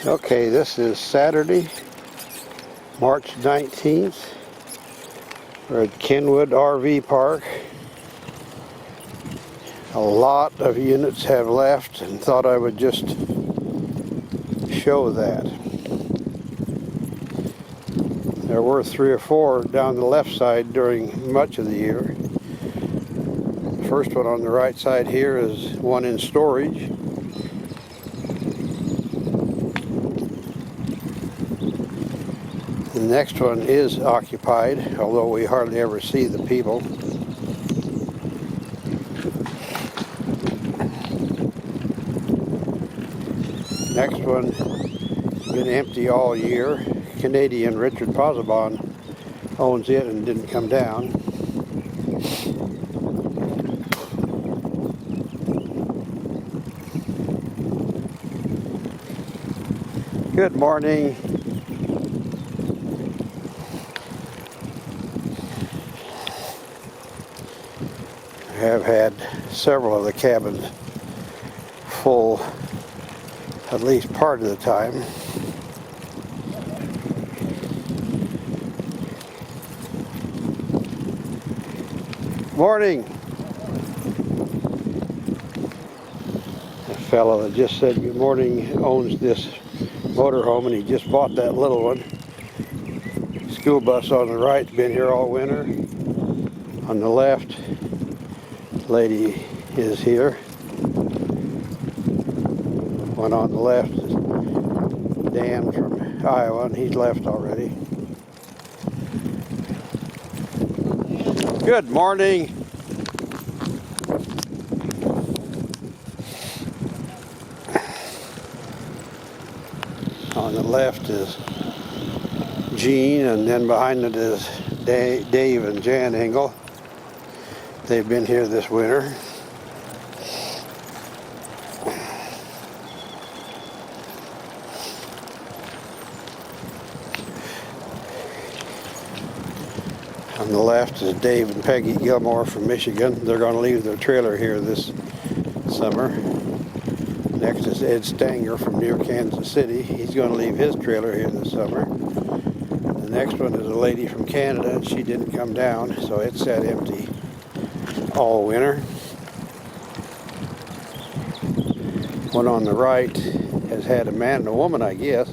Okay, this is Saturday, March 19th. We're at Kenwood RV Park. A lot of units have left and thought I would just show that. There were 3 or 4 down the left side during much of the year. The first one on the right side here is one in storage. The next one is occupied, although we hardly ever see the people. Next one has been empty all year. Canadian Richard Posabon owns it and didn't come down. Good morning. I have had several of the cabins full at least part of the time. Morning. The fellow that just said good morning owns this motorhome, and he just bought that little one. School bus on the right's been here all winter. On the left, lady is here. One on the left is Dan from Iowa, and he's left already. Good morning. On the left is Gene, and then behind it is Dave and Jan Engel. They've been here this winter. On the left is Dave and Peggy Gilmore from Michigan. They're going to leave their trailer here this summer. Next is Ed Stanger from near Kansas City. He's going to leave his trailer here this summer. The next one is a lady from Canada, and she didn't come down, so it sat empty all winter. One on the right has had a man and a woman, I guess.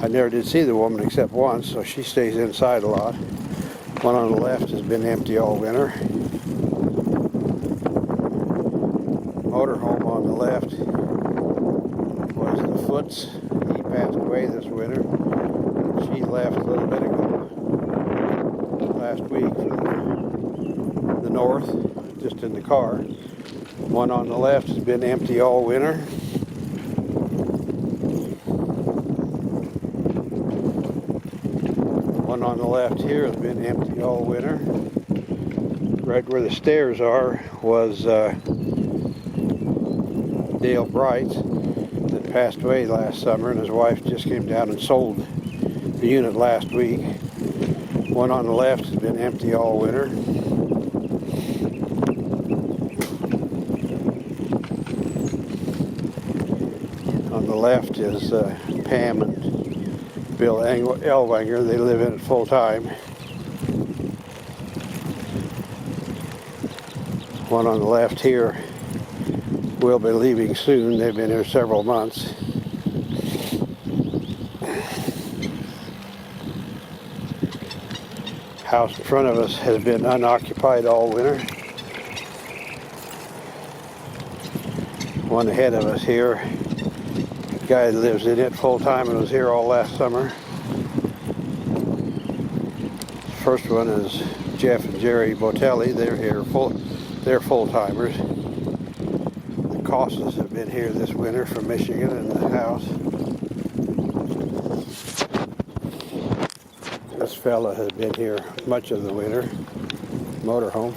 I never did see the woman except once, so she stays inside a lot. One on the left has been empty all winter. Motorhome on the left was the Foots. He passed away this winter. She left a little bit ago, last week, from the north, just in the car. One on the left has been empty all winter. One on the left here has been empty all winter. Right where the stairs are was Dale Bright, that passed away last summer, and his wife just came down and sold the unit last week. One on the left has been empty all winter. On the left is Pam and Bill Elwanger. They live in it full time. One on the left here will be leaving soon. They've been here several months. House in front of us has been unoccupied all winter. One ahead of us here, the guy that lives in it full time and was here all last summer. First one is Jeff and Jerry Botelli. They're here they're full-timers. The Costas have been here this winter from Michigan in the house. This fella has been here much of the winter. Motorhome.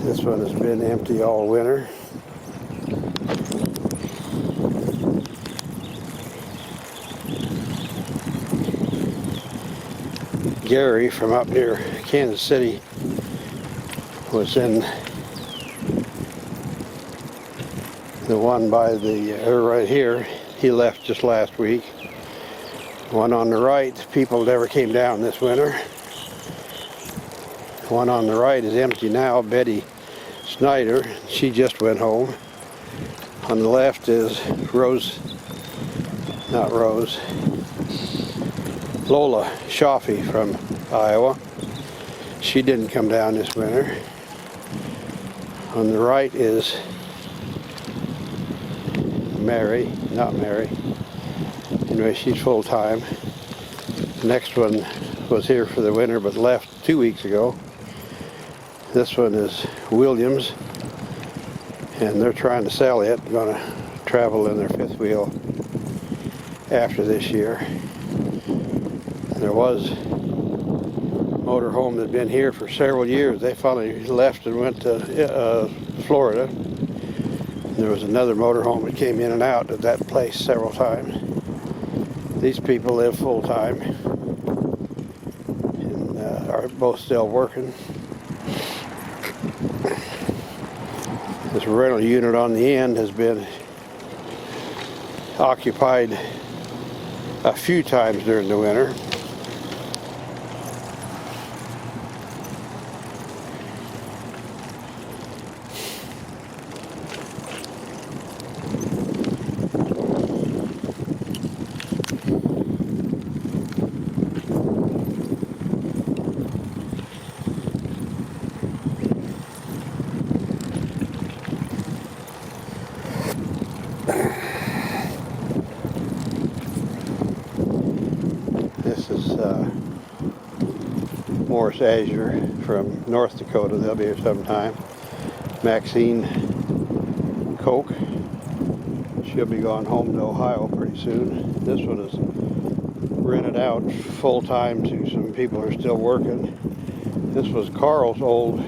This one has been empty all winter. Gary from up near Kansas City was in the one by the right here. He left just last week. One on the right, people never came down this winter. One on the right is empty now, Betty Snyder. She just went home. On the left is Lola Shafi from Iowa. She didn't come down this winter. On the right is not Mary. Anyway, she's full-time. The next one was here for the winter but left 2 weeks ago. This one is Williams, and they're trying to sell it. Going to travel in their fifth wheel after this year. There was a motorhome that had been here for several years. They finally left and went to Florida. There was another motorhome that came in and out of that place several times. These people live full-time and are both still working. This rental unit on the end has been occupied a few times during the winter. This is Morris Azure from North Dakota. They'll be here sometime. Maxine Koch. She'll be going home to Ohio pretty soon. This one is rented out full-time to some people who are still working. This was Carl's old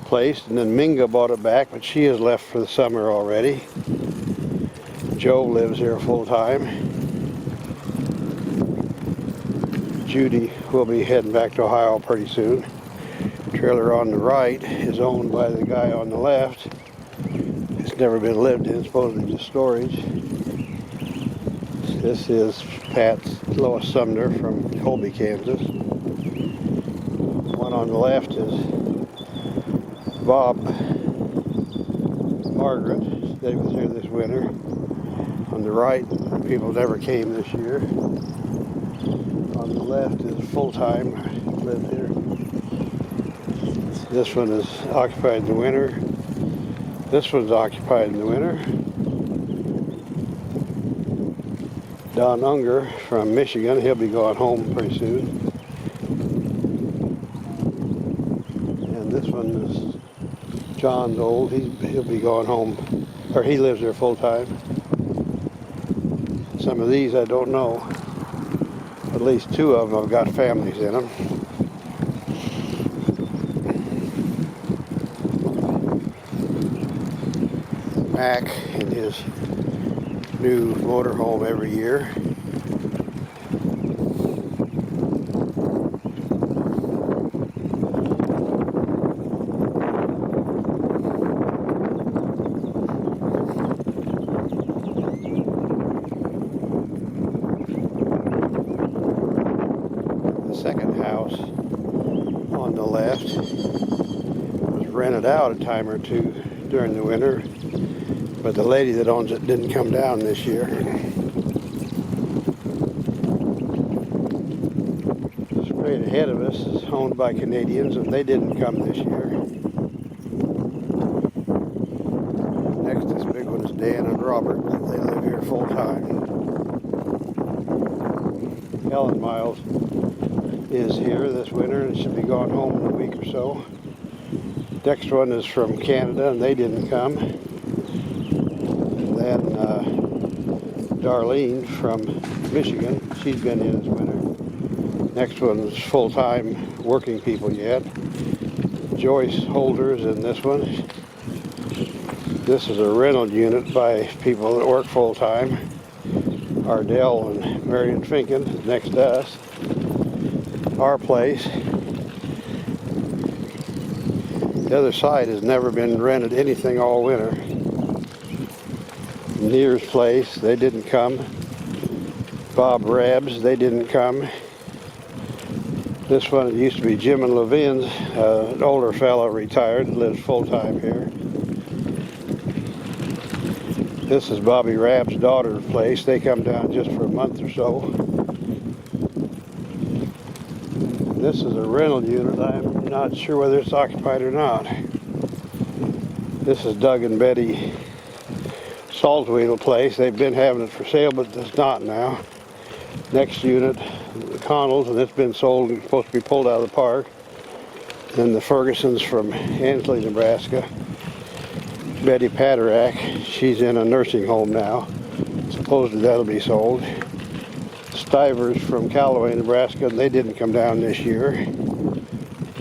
place, and then Minga bought it back, but she has left for the summer already. Joe lives here full-time. Judy will be heading back to Ohio pretty soon. The trailer on the right is owned by the guy on the left. It's never been lived in, supposedly just storage. This is Lois Sumner from Colby, Kansas. One on the left is Bob Margaret. They was here this winter. On the right, people never came this year. On the left is full-time, live here. This one is occupied in the winter. This one's occupied in the winter. Don Unger from Michigan, he'll be going home pretty soon. And this one is John's old, he'll be going home, or he lives there full-time. Some of these I don't know. At least two of them have got families in them. Mac in his new motorhome every year. Second house on the left was rented out a time or two during the winter, but the lady that owns it didn't come down this year. Straight ahead of us is owned by Canadians, and they didn't come this year. Next, this big one is Dan and Robert. They live here full time. Helen Miles is here this winter and should be going home in a week or so. Next one is from Canada, and they didn't come. And then Darlene from Michigan, she's been here this winter. Next one is full-time working people yet. Joyce Holder's in this one. This is a rental unit by people that work full-time. Ardell and Marion Finken next to us. our place. The other side has never been rented anything all winter. Near's place, they didn't come. Bob Rab's, they didn't come. This one, it used to be Jim and Levin's. An older fellow retired, lives full-time here. This is Bobby Rab's daughter's place. They come down just for a month or so. This is a rental unit. I'm not sure whether it's occupied or not. This is Doug and Betty Saltweedle place. They've been having it for sale, but it's not now. Next unit, the Connells, and it's been sold and supposed to be pulled out of the park. Then the Fergusons from Ansley, Nebraska. Betty Paderak, she's in a nursing home now. Supposedly that'll be sold. Stivers from Callaway, Nebraska, and they didn't come down this year.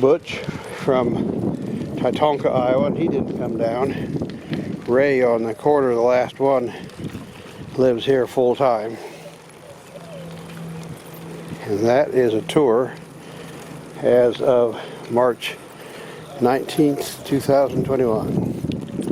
Butch from Titonka, Iowa, and he didn't come down. Ray on the corner, the last one, lives here full time. And that is a tour as of March 19th, 2021.